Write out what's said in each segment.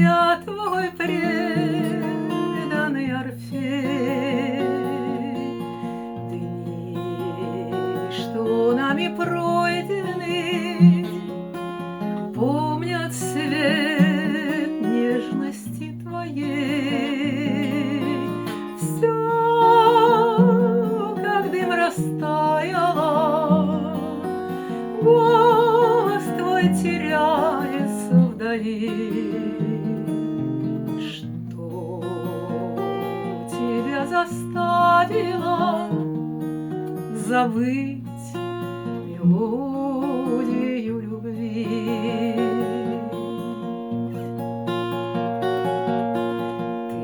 Я твой преданный Орфей. Дни, что нами пройдены, помнят свет нежности твоей. Все, как дым, растаяло, голос твой теряется вдали. Что тебя заставило забыть мелодию любви? Ты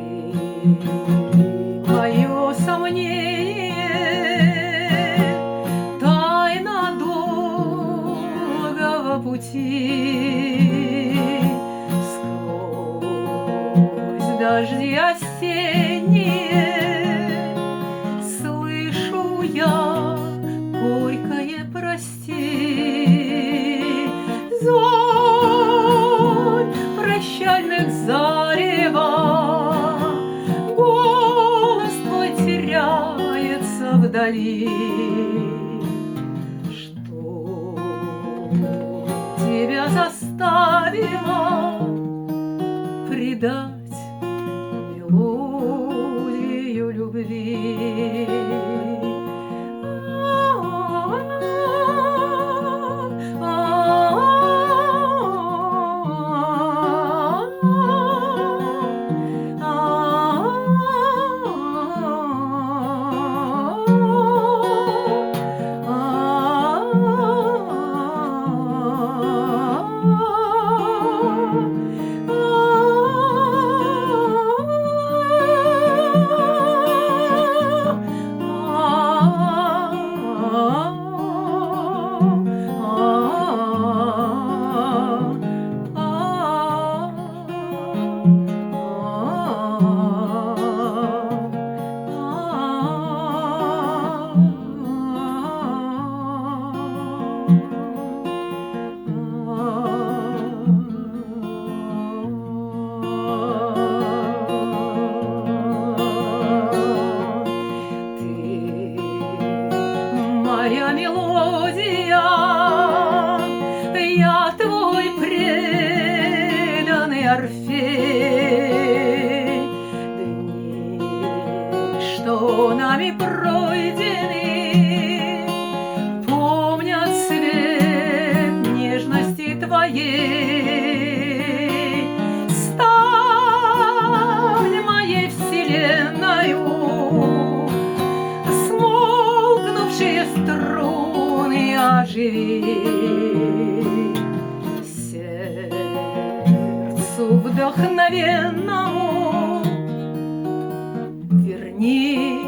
мое сомнение, тайна долгого пути. Сквозь дожди осенние слышу я горькое прости. Золь прощальных зарева, голос твой теряется вдали. Что тебя заставило предать мелодию любви? Моя мелодия, я твой преданный Орфей. Дни, что нами пройдены, помнят свет нежности твоей. Стань моей вселенною, струны оживи. Сердцу вдохновенному верни